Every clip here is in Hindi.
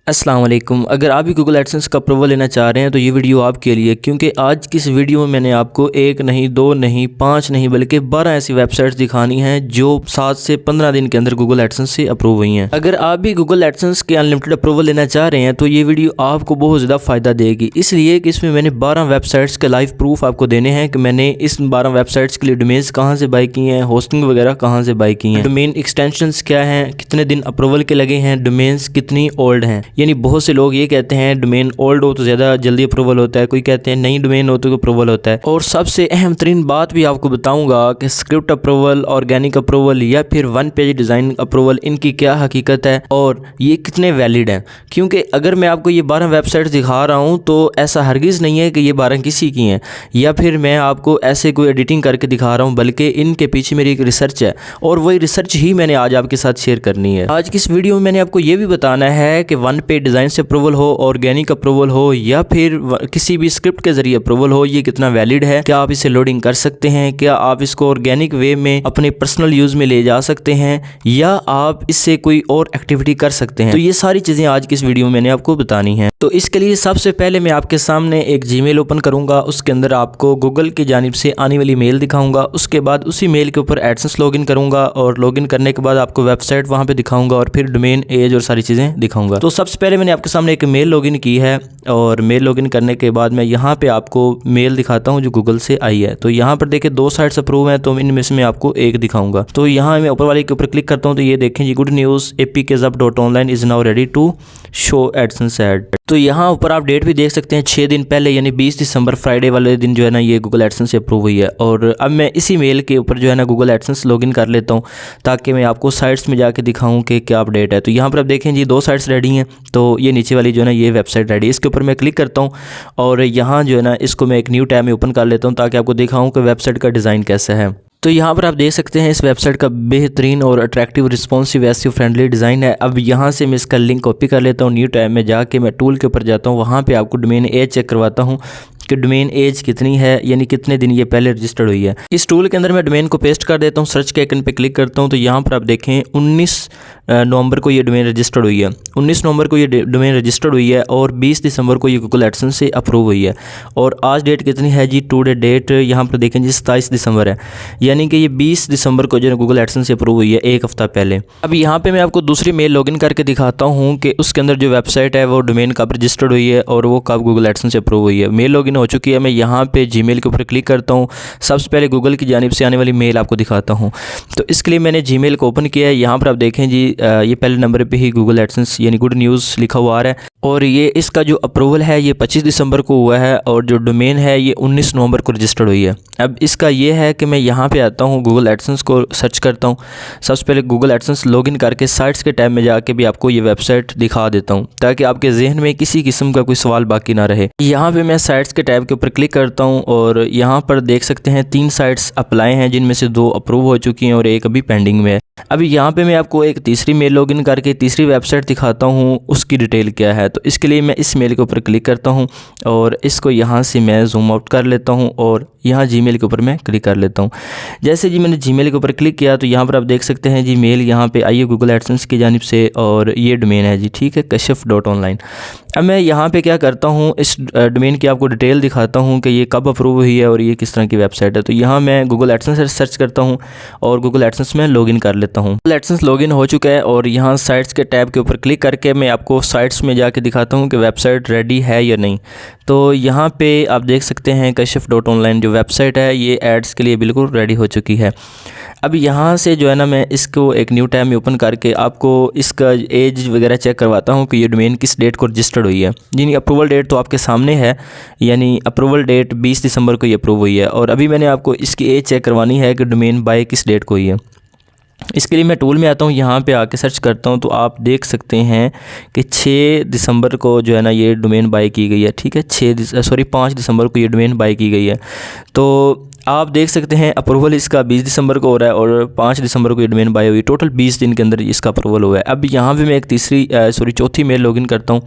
अस्सलाम वालेकुम। अगर आप भी गूगल एडसेंस का अप्रूवल लेना चाह रहे हैं तो ये वीडियो आपके लिए, क्योंकि आज की इस वीडियो में मैंने आपको एक नहीं, दो नहीं, पाँच नहीं बल्कि 12 ऐसी वेबसाइट्स दिखानी हैं जो 7 से 15 दिन के अंदर गूगल एडसेंस से अप्रूव हुई हैं। अगर आप भी गूगल एडसेंस के अनलिमिटेड अप्रूवल लेना चाह रहे हैं तो ये वीडियो आपको बहुत ज़्यादा फ़ायदा देगी, इसलिए कि इसमें मैंने 12 वेबसाइट्स के लाइव प्रूफ आपको देने हैं कि मैंने इस 12 वेबसाइट्स के लिए डोमेन्स कहाँ से बाई की हैं, होस्टिंग वगैरह कहाँ से बाई की हैं, डोमेन एक्सटेंशंस क्या हैं, कितने दिन अप्रूवल के लगे हैं, डोमेन्स कितनी ओल्ड हैं। यानी बहुत से लोग ये कहते हैं डोमेन ओल्ड हो तो ज़्यादा जल्दी अप्रूवल होता है, कोई कहते हैं नई डोमेन हो तो अप्रूवल होता है। और सबसे अहम तरीन बात भी आपको बताऊंगा कि स्क्रिप्ट अप्रूवल, ऑर्गेनिक अप्रूवल या फिर वन पेज डिज़ाइन अप्रूवल, इनकी क्या हकीकत है और ये कितने वैलिड हैं। क्योंकि अगर मैं आपको ये 12 वेबसाइट्स दिखा रहा हूँ तो ऐसा हरगिज़ नहीं है कि ये 12 किसी की हैं या फिर मैं आपको ऐसे कोई एडिटिंग करके दिखा रहा हूँ, बल्कि इनके पीछे मेरी एक रिसर्च है और वही रिसर्च ही मैंने आज आपके साथ शेयर करनी है। आज की इस वीडियो में मैंने आपको ये भी बताना है कि वन पेज डिज़ाइन से अप्रूवल हो, ऑर्गेनिक अप्रूवल हो या फिर किसी भी स्क्रिप्ट के जरिए अप्रूवल हो, ये कितना वैलिड है, क्या आप इसे लोडिंग कर सकते हैं, क्या आप इसको ऑर्गेनिक वे में अपने पर्सनल यूज़ में ले जा सकते हैं या आप इससे कोई और एक्टिविटी कर सकते हैं। तो ये सारी चीज़ें आज की इस वीडियो में मैंने आपको बतानी है। तो इसके लिए सबसे पहले मैं आपके सामने एक जीमेल ओपन करूंगा, उसके अंदर आपको गूगल की जानिब से आने वाली मेल दिखाऊंगा, उसके बाद उसी मेल के ऊपर एडसेंस लॉगिन करूंगा और लॉगिन करने के बाद आपको वेबसाइट वहां पे दिखाऊंगा और फिर डोमेन, एज और सारी चीज़ें दिखाऊंगा। तो सबसे पहले मैंने आपके सामने एक मेल लॉगिन की है और मेल लॉगिन करने के बाद मैं यहाँ पे आपको मेल दिखाता हूँ जो गूगल से आई है। तो यहाँ पर देखिए 2 साइट्स अप्रूव हैं, तो इनमें से मैं आपको एक दिखाऊंगा। तो यहाँ मैं ऊपर वाले के ऊपर क्लिक करता हूँ तो ये देखें जी, good news, apkzap.online is now ready to show AdSense ad. तो यहाँ ऊपर आप डेट भी देख सकते हैं, 6 दिन पहले यानी 20 दिसंबर फ्राइडे वाले दिन जो है ना ये गूगल एडसेंस से अप्रूव हुई है। और अब मैं इसी मेल के ऊपर जो है ना गूगल एडसेंस लॉगिन कर लेता हूँ ताकि मैं आपको साइट्स में जाके दिखाऊं कि क्या अपडेट है। तो यहाँ पर आप देखें जी 2 साइट्स रेडी हैं, तो ये नीचे वाली जो है ना ये वेबसाइट रेडी है, इसके ऊपर मैं क्लिक करता हूँ और यहाँ जो है ना इसको मैं एक न्यू टैब में ओपन कर लेता हूँ ताकि आपको दिखाऊँ कि वेबसाइट का डिज़ाइन कैसा है। तो यहाँ पर आप देख सकते हैं इस वेबसाइट का बेहतरीन और attractive, responsive, SEO friendly design है। अब यहाँ से मैं इसका लिंक कॉपी कर लेता हूँ, न्यू टैब में जाके मैं टूल के ऊपर जाता हूँ, वहाँ पे आपको डोमेन एज चेक करवाता हूँ कि डोमेन एज कितनी है, यानी कितने दिन ये पहले रजिस्टर्ड हुई है। इस टूल के अंदर मैं डोमेन को पेस्ट कर देता हूँ, सर्च के आइकन पे क्लिक करता हूँ तो यहाँ पर आप देखें 19 नवंबर को ये डोमेन रजिस्टर्ड हुई है, 19 नवंबर को ये डोमेन रजिस्टर्ड हुई है और 20 दिसंबर को ये गूगल एडसेंस से अप्रूव हुई है। और आज डेट कितनी है जी, टुडे डेट यहाँ पर देखें जी 27 दिसंबर है, यानी कि ये 20 दिसंबर को जो है गूगल एडसेंस से अप्रूव हुई है, एक हफ्ता पहले। अब यहाँ पे मैं आपको दूसरी मेल लॉगिन करके दिखाता हूँ कि उसके अंदर जो वेबसाइट है वो डोमेन कब रजिस्टर्ड हुई है और वो कब गूगल एडसेंस से अप्रूव हुई है। मेल लॉगिन हो चुकी है, मैं यहाँ पे जीमेल के ऊपर क्लिक करता हूँ, सबसे पहले गूगल की जानिब से आने वाली मेल आपको दिखाता हूँ। तो इसके लिए मैंने जीमेल को ओपन किया है, यहाँ पर आप देखें जी ये पहले नंबर पे ही गूगल एडसेंस यानी गुड न्यूज़ लिखा हुआ आ रहा है और ये इसका जो अप्रूवल है ये 25 दिसंबर को हुआ है और जो डोमेन है ये 19 नवंबर को रजिस्टर्ड हुई है। अब इसका ये है कि मैं यहाँ पे आता हूँ, गूगल एडसेंस को सर्च करता हूँ, सबसे पहले गूगल एडसेंस लॉगिन करके साइट्स के टैब में जाके भी आपको ये वेबसाइट दिखा देता हूँ ताकि आपके जहन में किसी किस्म का कोई सवाल बाकी ना रहे। यहाँ पे मैं साइट्स के टैब के ऊपर क्लिक करता हूँ और यहाँ पर देख सकते हैं 3 साइट्स अप्लाई हैं जिनमें से 2 अप्रूव हो चुकी हैं और एक अभी पेंडिंग में है। अभी यहाँ पे मैं आपको एक तीसरी मेल लॉगिन करके तीसरी वेबसाइट दिखाता हूँ, उसकी डिटेल क्या है। तो इसके लिए मैं इस मेल के ऊपर क्लिक करता हूँ और इसको यहाँ से मैं जूम आउट कर लेता हूँ और यहाँ जीमेल के ऊपर मैं क्लिक कर लेता हूँ। जैसे जी मैंने जीमेल के ऊपर क्लिक किया तो यहाँ पर आप देख सकते हैं जी मेल यहाँ पे आई है गूगल एडसेंस की जानिब से और ये डोमेन है जी, ठीक है, kashif.online। अब मैं यहाँ पे क्या करता हूँ, इस डोमेन की आपको डिटेल दिखाता हूँ कि ये कब अप्रूव हुई है और ये किस तरह की वेबसाइट है। तो यहाँ मैं गूगल एडसेंस सर्च करता हूँ और गूगल एडसेंस में लॉगिन कर लेता हूँ। गूगल एडसेंस लॉगिन हो चुका है और यहाँ साइट्स के टैब के ऊपर क्लिक करके मैं आपको साइट्स में जाके दिखाता हूँ कि वेबसाइट रेडी है या नहीं। तो यहाँ पे आप देख सकते हैं kashif.online जो वेबसाइट है ये एड्स के लिए बिल्कुल रेडी हो चुकी है। अब यहाँ से जो है ना मैं इसको एक न्यू टैब में ओपन करके आपको इसका एज वगैरह चेक करवाता हूँ कि ये डोमेन किस डेट को रजिस्टर्ड हुई है। यानी अप्रूवल डेट तो आपके सामने है, यानी अप्रूवल डेट 20 दिसंबर को ये अप्रूव हुई है और अभी मैंने आपको इसकी एज चेक करवानी है कि डोमेन बाय किस डेट को हुई है। इसके लिए मैं टूल में आता हूँ, यहाँ पे आके सर्च करता हूँ तो आप देख सकते हैं कि 6 दिसंबर को जो है ना ये डोमेन बाय की गई है, ठीक है, 5 दिसंबर को ये डोमेन बाय की गई है। तो आप देख सकते हैं अप्रूवल इसका 20 दिसंबर को हो रहा है और 5 दिसंबर को ये डोमेन बाय हुई, टोटल 20 दिन के अंदर इसका अप्रूवल हुआ है। अब यहाँ पे मैं एक चौथी मेल लॉगिन करता हूँ,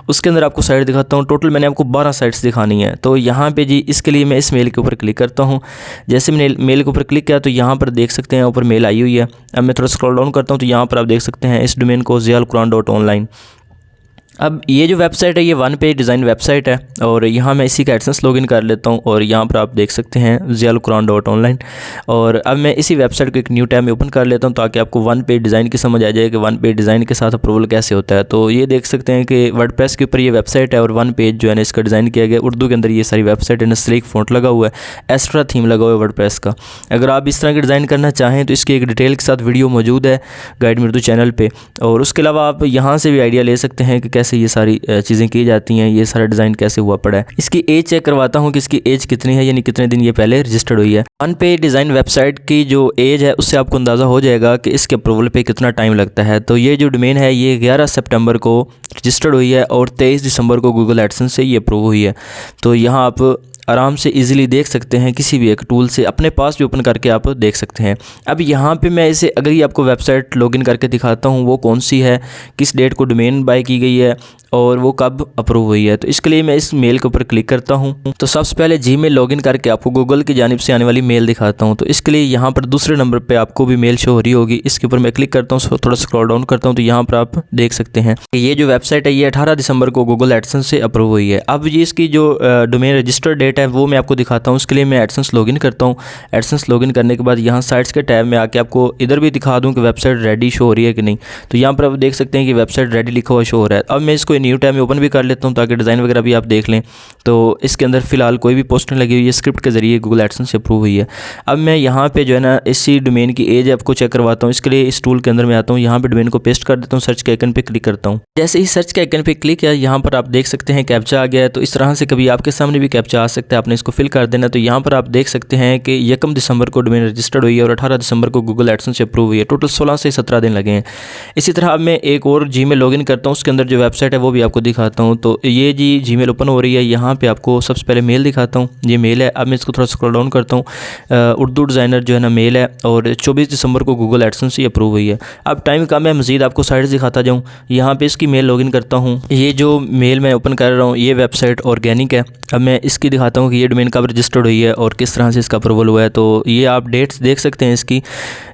उसके अंदर आपको साइट दिखाता हूँ। टोटल मैंने आपको 12 साइट्स दिखानी है। तो यहाँ पे जी इसके लिए मैं इस मेल के ऊपर क्लिक करता हूँ। जैसे मैंने मेल के ऊपर क्लिक किया तो यहाँ पर देख सकते हैं ऊपर मेल आई हुई है। अब मैं थोड़ा स्क्रॉल डाउन करता हूँ तो यहाँ पर आप देख सकते हैं इस डोमेन को zialquran.online अब ये जो वेबसाइट है ये वन पेज डिज़ाइन वेबसाइट है और यहाँ मैं इसी का एडसेंस लॉगिन कर लेता हूँ और यहाँ पर आप देख सकते हैं ziaulquran.online। और अब मैं इसी वेबसाइट को एक न्यू टैब में ओपन कर लेता हूँ ताकि आपको वन पेज डिज़ाइन की समझ आ जाए कि वन पेज डिज़ाइन के साथ अप्रूवल कैसे होता है। तो ये देख सकते हैं कि वर्डप्रेस के ऊपर ये वेबसाइट है और वन पेज जो है ना इसका डिज़ाइन किया गया उर्दू के अंदर। ये सारी वेबसाइट है ना स्लीक फ़ॉन्ट लगा हुआ है, एक्स्ट्रा थीम लगा हुआ है वर्डप्रेस का। अगर आप इस तरह के डिज़ाइन करना चाहें तो इसकी एक डिटेल के साथ वीडियो मौजूद है गाइड में उर्दू चैनल पे। और उसके अलावा आप यहाँ से भी आइडिया ले सकते हैं कि कैसे ये सारी चीज़ें की जाती हैं, ये सारा डिज़ाइन कैसे हुआ पड़ा है। इसकी एज चेक करवाता हूँ कि इसकी एज कितनी है, यानी कितने दिन ये पहले रजिस्टर्ड हुई है। वन पेज डिज़ाइन वेबसाइट की जो एज है उससे आपको अंदाज़ा हो जाएगा कि इसके अप्रूवल पे कितना टाइम लगता है। तो ये जो डोमेन है ये 11 सितंबर को रजिस्टर्ड हुई है और 23 दिसंबर को गूगल एडसेंस से ये अप्रूव हुई है। तो यहाँ आप आराम से इजीली देख सकते हैं, किसी भी एक टूल से अपने पास भी ओपन करके आप देख सकते हैं। अब यहाँ पे मैं इसे अगर ही आपको वेबसाइट लॉगिन करके दिखाता हूँ वो कौन सी है, किस डेट को डोमेन बाय की गई है और वो कब अप्रूव हुई है। तो इसके लिए मैं इस मेल के ऊपर क्लिक करता हूँ। तो सबसे पहले जीमेल लॉगिन करके आपको गूगल की जानिब से आने वाली मेल दिखाता हूँ। तो इसके लिए यहाँ पर दूसरे नंबर पे आपको भी मेल शो हो रही होगी, इसके ऊपर मैं क्लिक करता हूँ, थोड़ा स्क्रॉल डाउन करता हूँ तो यहाँ पर आप देख सकते हैं कि ये जो वेबसाइट है ये 18 दिसंबर को गूगल एडसेंस से अप्रूव हुई है। अब ये इसकी जो डोमेन रजिस्टर्ड डेट है वो मैं आपको दिखाता हूँ। उसके लिए मैं एडसेंस लॉगिन करता हूँ। एडसेंस लॉगिन करने के बाद यहाँ साइट्स के टैब में आके आपको इधर भी दिखा दूँ कि वेबसाइट रेडी शो हो रही है कि नहीं। तो यहाँ पर आप देख सकते हैं कि वेबसाइट रेडी लिखा हुआ शो हो रहा है। अब मैं इसको न्यू टैब में ओपन भी कर लेता हूँ ताकि डिज़ाइन वगैरह भी आप देख लें। तो इसके अंदर फ़िलहाल कोई भी पोस्ट नहीं लगी हुई है, स्क्रिप्ट के ज़रिए गूगल एडसेंस से अप्रूव हुई है। अब मैं यहाँ पे जो है ना इसी डोमेन की एज आपको चेक करवाता हूँ। इसके लिए इस टूल के अंदर मैं आता हूँ, यहाँ पे डोमेन को पेस्ट कर देता हूँ, सर्च के आइकन पे क्लिक करता हूँ। जैसे ही सर्च के आइकन पे क्लिक किया यहाँ पर आप देख सकते हैं कैप्चा आ गया है। तो इस तरह से कभी आपके सामने भी कैप्चा आ सकता है, आपने इसको फिल कर देना। तो यहाँ पर आप देख सकते हैं कि 1 दिसंबर को डोमेन रजिस्टर्ड हुई है और 18 दिसंबर को गूगल एडसेंस से अप्रूव हुई है। टोटल 16 से 17 दिन लगे हैं। इसी तरह अब मैं एक और जीमेल लॉगिन करता हूँ, उसके अंदर जो वेबसाइट है वो भी आपको दिखाता हूँ। तो ये जी जीमेल ओपन हो रही है। यहाँ पे आपको सबसे पहले मेल दिखाता हूँ, ये मेल है। अब मैं इसको थोड़ा स्क्रॉल डाउन करता हूँ। उर्दू डिज़ाइनर जो है ना मेल है और 24 दिसंबर को गूगल एडसेंस से अप्रूव हुई है। अब टाइम कम है, मज़ीद आपको साइट्स दिखाता जाऊँ। यहाँ पे इसकी मेल लॉगिन करता हूँ। ये जो मेल मैं ओपन कर रहा हूँ ये वेबसाइट ऑर्गेनिक है। अब मैं इसकी दिखाता हूँ कि ये डोमेन कब रजिस्टर्ड हुई है और किस तरह से इसका अप्रूवल हुआ है। तो ये आप डेट्स देख सकते हैं इसकी,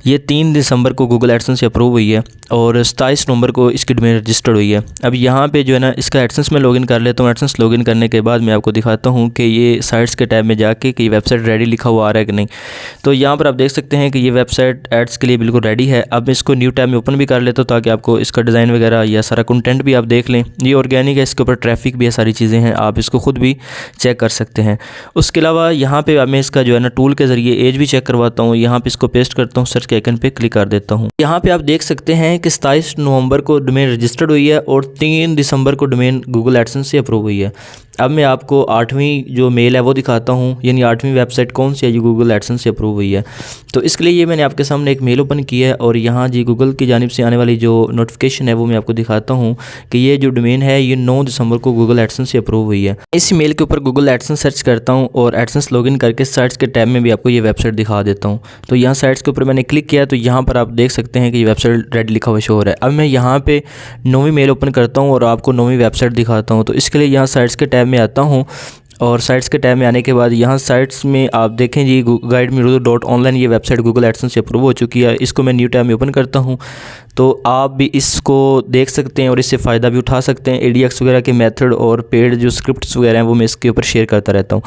ये 3 दिसंबर को गूगल एडसेंस से अप्रूव हुई है और 27 नवंबर को इसकी डोमेन रजिस्टर्ड हुई है। अब यहाँ पे जो है ना इसका एडसेंस में लॉगिन कर लेता हूँ। एडसेंस लॉगिन करने के बाद मैं आपको दिखाता हूँ कि ये साइट्स के टैब में जाके कि वेबसाइट रेडी लिखा हुआ आ रहा है कि नहीं। तो यहाँ पर आप देख सकते हैं कि ये वेबसाइट एड्स के लिए बिल्कुल रेडी है। अब मैं इसको न्यू टैब में ओपन भी कर लेता हूँ ताकि आपको इसका डिज़ाइन वगैरह या सारा कंटेंट भी आप देख लें। ये ऑर्गेनिक है, इसके ऊपर ट्रैफिक भी है, सारी चीज़ें हैं, आप इसको खुद भी चेक कर सकते हैं। उसके अलावा यहाँ पे मैं इसका जो है ना टूल के ज़रिए एज भी चेक करवाता हूँ। यहाँ पे इसको पेस्ट करता हूँ, सर्च के आइकन पे क्लिक कर देता हूँ। यहाँ पे आप देख सकते हैं कि 27 नवंबर को डोमेन रजिस्टर्ड हुई है और 3 दिसंबर को डोमेन गूगल एडसेंस से अप्रूव हुई है। अब मैं आपको 8वीं जो मेल है वो दिखाता हूँ, यानी 8वीं वेबसाइट कौन सी है जो गूगल एडसेंस से अप्रूव हुई है। तो इसके लिए ये मैंने आपके सामने एक मेल ओपन की है और यहाँ जी गूगल की जानिब से आने वाली जो नोटिफिकेशन है वो मैं आपको दिखाता हूँ कि ये जो डोमेन है ये 9 दिसंबर को गूगल एडसेंस से अप्रूव हुई है। इस मेल के ऊपर गूगल एडसेंस सर्च करता हूँ और एडसेंस लॉगिन करके साइट्स के टैब में भी आपको ये वेबसाइट दिखा देता हूँ। तो यहाँ साइट्स के ऊपर मैंने क्लिक किया तो यहाँ पर आप देख सकते हैं कि ये वेबसाइट रेड लिखा हुआ शो हो रहा है। अब मैं यहाँ पे 9वीं मेल ओपन करता हूँ और आपको 9वीं वेबसाइट दिखाता हूँ। तो इसके लिए यहाँ साइट्स के टैब में आता हूँ और साइट्स के टैब में आने के बाद यहाँ साइट्स में आप देखें जी guidemeurdu.online ये वेबसाइट गूगल एडसेंस से अप्रूव हो चुकी है। इसको मैं न्यू टैब में ओपन करता हूँ तो आप भी इसको देख सकते हैं और इससे फ़ायदा भी उठा सकते हैं। ADX वगैरह के मेथड और पेड जो स्क्रिप्ट्स वगैरह हैं वो मैं इसके ऊपर शेयर करता रहता हूँ।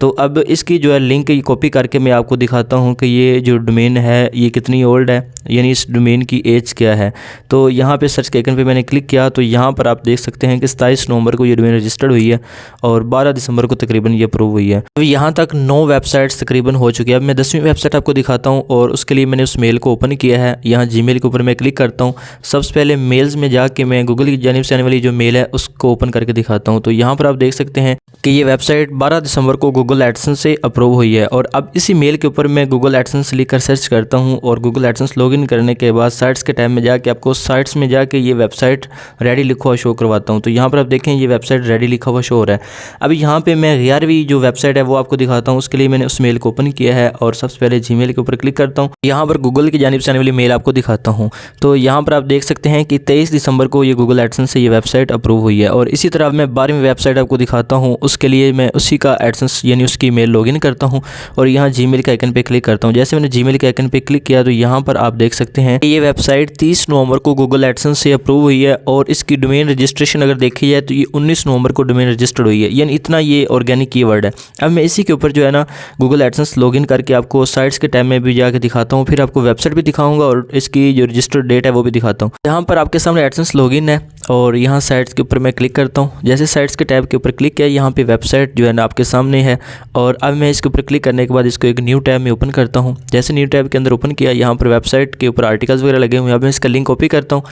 तो अब इसकी जो है लिंक की कॉपी करके मैं आपको दिखाता हूँ कि ये जो डोमेन है ये कितनी ओल्ड है, यानी इस डोमेन की एज क्या है। तो यहाँ पे सर्च के आइकन पे मैंने क्लिक किया तो यहाँ पर आप देख सकते हैं कि 27 नवंबर को ये डोमेन रजिस्टर्ड हुई है और 12 दिसंबर को तकरीबन ये अप्रूव हुई है। तो यहाँ तक 9 वेबसाइट्स तकरीबन हो चुकी है। अब मैं 10वीं वेबसाइट आपको दिखाता हूँ और उसके लिए मैंने उस मेल को ओपन किया है। यहाँ जीमेल के ऊपर मैं क्लिक करता हूँ। सबसे पहले मेल्स में जाके मैं गूगल की जानिब से आने वाली जो मेल है उसको ओपन करके दिखाता हूँ। तो यहाँ पर आप देख सकते हैं कि ये वेबसाइट 12 दिसंबर को गूगल एडसेंस से अप्रूव हुई है। और अब इसी मेल के ऊपर मैं गूगल एडसेंस लिखकर सर्च करता हूँ और गूगल एडसेंस लॉगिन करने के बाद साइट्स के टाइम में जाके आपको साइट्स में जाके ये वेबसाइट रेडी लिखा हुआ शो करवाता हूँ। तो यहाँ पर आप देखें ये वेबसाइट रेडी लिखा हुआ शो हो रहा है। अब यहाँ पे मैं 11वीं जो वेबसाइट है वो आपको दिखाता हूँ। उसके लिए मैंने उस मेल को ओपन किया है और सबसे पहले जीमेल के ऊपर क्लिक करता हूँ। यहाँ पर गूगल की जानिब से आने वाली मेल आपको दिखाता हूँ। तो यहाँ पर आप देख सकते हैं कि 23 दिसंबर को ये गूगल एडसेंस से ये वेबसाइट अप्रूव हुई है। और इसी तरह मैं 12वीं वेबसाइट आपको दिखाता हूँ। उसके लिए मैं उसी का एडसेंस यानी उसकी ईमेल लॉगिन करता हूँ और यहाँ जीमेल के आइकन पे क्लिक करता हूँ। जैसे मैंने जीमेल के आइकन पे क्लिक किया तो यहाँ पर आप देख सकते हैं ये वेबसाइट 30 नवंबर को गूगल एडसेंस से अप्रूव हुई है और इसकी डोमेन रजिस्ट्रेशन अगर देखी जाए तो ये 19 नवंबर को डोमेन रजिस्टर्ड हुई है, यानी इतना ये ऑर्गेनिक कीवर्ड है। अब मैं इसी के ऊपर जो है ना गूगल एडसेंस लॉगिन करके आपको साइट्स के टैब में भी जाके दिखाता हूँ, फिर आपको वेबसाइट भी दिखाऊंगा और इसकी जो रजिस्टर्ड डेट है वो भी दिखाता हूँ। यहाँ पर आपके सामने एडसेंस लॉगिन है और यहाँ साइट्स के ऊपर मैं क्लिक करता हूँ। जैसे साइट्स के टैब के ऊपर क्लिक किया, यहाँ पे वेबसाइट जो है ना आपके सामने है और अब मैं इसके ऊपर क्लिक करने के बाद इसको एक न्यू टैब में ओपन करता हूँ। जैसे न्यू टैब के अंदर ओपन किया, यहाँ पर वेबसाइट के ऊपर आर्टिकल्स वगैरह लगे हुए हैं। अब मैं इसका लिंक कॉपी करता हूँ,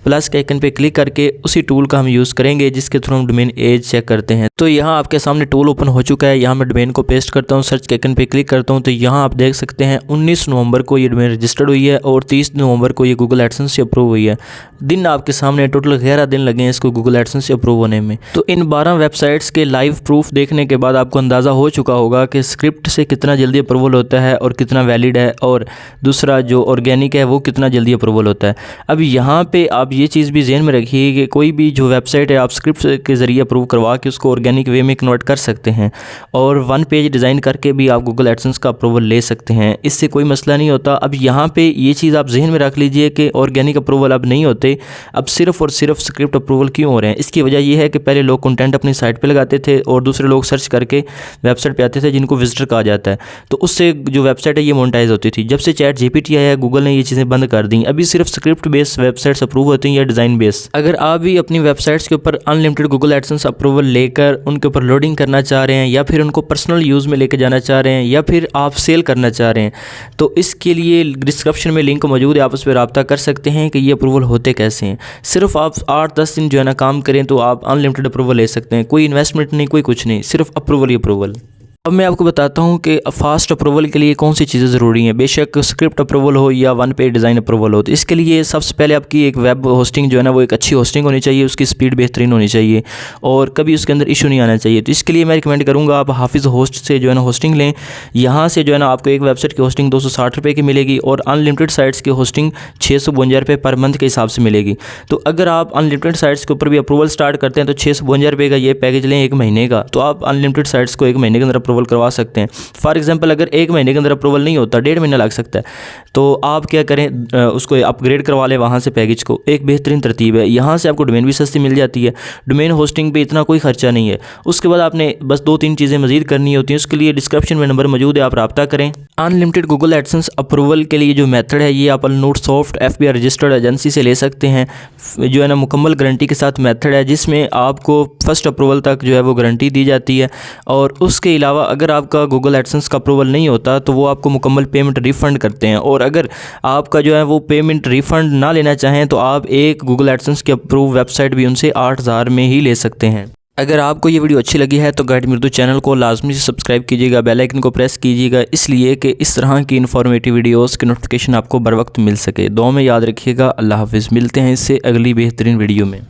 प्लस के आइकन पे क्लिक करके उसी टूल का हम यूज़ करेंगे जिसके थ्रू हम डोमेन एज चेक करते हैं। तो यहाँ आपके सामने टूल ओपन हो चुका है। यहाँ मैं डोमेन को पेस्ट करता हूँ, सर्च के आइकन पे क्लिक करता हूँ तो यहाँ आप देख सकते हैं 19 नवंबर को ये डोमेन रजिस्टर्ड हुई है और 30 नवंबर को ये गूगल एडसेंस से अप्रूव हुई है। दिन आपके सामने टोटल 11 दिन लगे हैं इसको गूगल एडसेंस से अप्रूव होने में। तो इन 12 वेबसाइट्स के लाइव प्रूफ देखने के बाद आपको अंदाज़ा हो चुका होगा कि स्क्रिप्ट से कितना जल्दी अप्रूवल होता है और कितना वैलिड है, और दूसरा जो ऑर्गेनिक है वो कितना जल्दी अप्रूवल होता है। अब यहाँ पे आप ये चीज़ भी ज़हन में रखिए कि कोई भी जो वेबसाइट है आप स्क्रिप्ट के ज़रिए अप्रूव करवा के उसको ऑर्गेनिक वे में कन्वर्ट कर सकते हैं और 1 पेज डिज़ाइन करके भी आप गूगल एडसेंस का अप्रूवल ले सकते हैं, इससे कोई मसला नहीं होता। अब यहाँ पे ये चीज़ आप जहन में रख लीजिए कि ऑर्गेनिक अप्रूवल अब नहीं होते, अब सिर्फ और सिर्फ स्क्रिप्ट अप्रूवल क्यों हो रहे हैं। इसकी वजह यह है कि पहले लोग कंटेंट अपनी साइट पे लगाते थे और दूसरे लोग सर्च करके वेबसाइट पे आते थे जिनको विजिटर कहा जाता है, तो उससे जो वेबसाइट है ये मोनेटाइज होती थी। जब से ChatGPT आया गूगल ने ये चीज़ें बंद कर दी। अभी सिर्फ स्क्रिप्ट बेस्ड वेबसाइट्स अप्रूव होती हैं या डिज़ाइन बेस्ड। अगर आप भी अपनी वेबसाइट्स के ऊपर अनलिमिटेड गूगल एडसेंस अप्रूवल लेकर उनके ऊपर लोडिंग करना चाह रहे हैं या फिर उनको पर्सनल यूज़ में लेके जाना चाह रहे हैं या फिर आप सेल करना चाह रहे हैं, तो इसके लिए डिस्क्रिप्शन में लिंक मौजूद है, आप उस पर रब्ता कर सकते हैं कि ये अप्रूवल होते कैसे हैं। सिर्फ आप 8-10 दिन जो है ना काम करें तो आप अनलिमिटेड अप्रूवल ले सकते हैं, कोई इन्वेस्टमेंट नहीं, कोई कुछ नहीं, सिर्फ अप्रूवल ही अप्रूवल। अब मैं आपको बताता हूं कि फास्ट अप्रूवल के लिए कौन सी चीज़ें ज़रूरी हैं, बेशक स्क्रिप्ट अप्रूवल हो या 1 पेज डिज़ाइन अप्रूवल हो। तो इसके लिए सबसे पहले आपकी एक वेब होस्टिंग जो है ना वो एक अच्छी होस्टिंग होनी चाहिए, उसकी स्पीड बेहतरीन होनी चाहिए और कभी उसके अंदर इशू नहीं आना चाहिए। तो इसके लिए मैं रिकमेंड करूँगा आप हाफिज़ होस्ट से जो है ना होस्टिंग लें। यहाँ से जो है ना आपको एक वेबसाइट की होस्टिंग 260 रुपये की मिलेगी और अनलिमिटेड साइट्स की होस्टिंग 652 रुपये पर मंथ के हिसाब से मिलेगी। तो अगर आप अनलिमिटेड साइट्स के ऊपर भी अप्रूवल स्टार्ट करते हैं तो 652 रुपये का ये पैकेज लें 1 महीने का, तो आप अनलिमिटेड साइट्स को 1 महीने के अंदर अप्रूवल करवा सकते हैं। फॉर एग्जांपल अगर 1 महीने के अंदर अप्रूवल नहीं होता, 1.5 महीना लग सकता है, तो आप क्या करें, उसको अपग्रेड करवा लें वहाँ से पैकेज को। एक बेहतरीन तरतीब है। यहाँ से आपको डोमेन भी सस्ती मिल जाती है, डोमेन होस्टिंग पे इतना कोई खर्चा नहीं है। उसके बाद आपने बस 2-3 चीज़ें मजीद करनी होती हैं, उसके लिए डिस्क्रिप्शन में नंबर मौजूद है, आप रब्ता करें। अनलिमिटेड गूगल एडसेंस अप्रूवल के लिए जो मेथड है ये आप अलनूरसॉफ्ट FBI रजिस्टर्ड एजेंसी से ले सकते हैं, जो है ना मुकम्मल गारंटी के साथ मेथड है जिसमें आपको फर्स्ट अप्रूवल तक जो है वो गारंटी दी जाती है। और उसके अलावा अगर आपका गूगल एडसेंस का अप्रूवल नहीं होता तो वो आपको मुकम्मल पेमेंट रिफ़ंड करते हैं, और अगर आपका जो है वो पेमेंट रिफ़ंड ना लेना चाहें तो आप एक गूगल एडसेंस की अप्रूव वेबसाइट भी उनसे 8000 में ही ले सकते हैं। अगर आपको ये वीडियो अच्छी लगी है तो गाइड मिर्दू चैनल को लाजमी से सब्सक्राइब कीजिएगा, बेल आइकन को प्रेस कीजिएगा, इसलिए कि इस तरह की इन्फॉर्मेटिव वीडियोस की नोटिफिकेशन आपको बर वक्त मिल सके। दुआ में याद रखिएगा। अल्लाह हाफिज़। मिलते हैं इससे अगली बेहतरीन वीडियो में।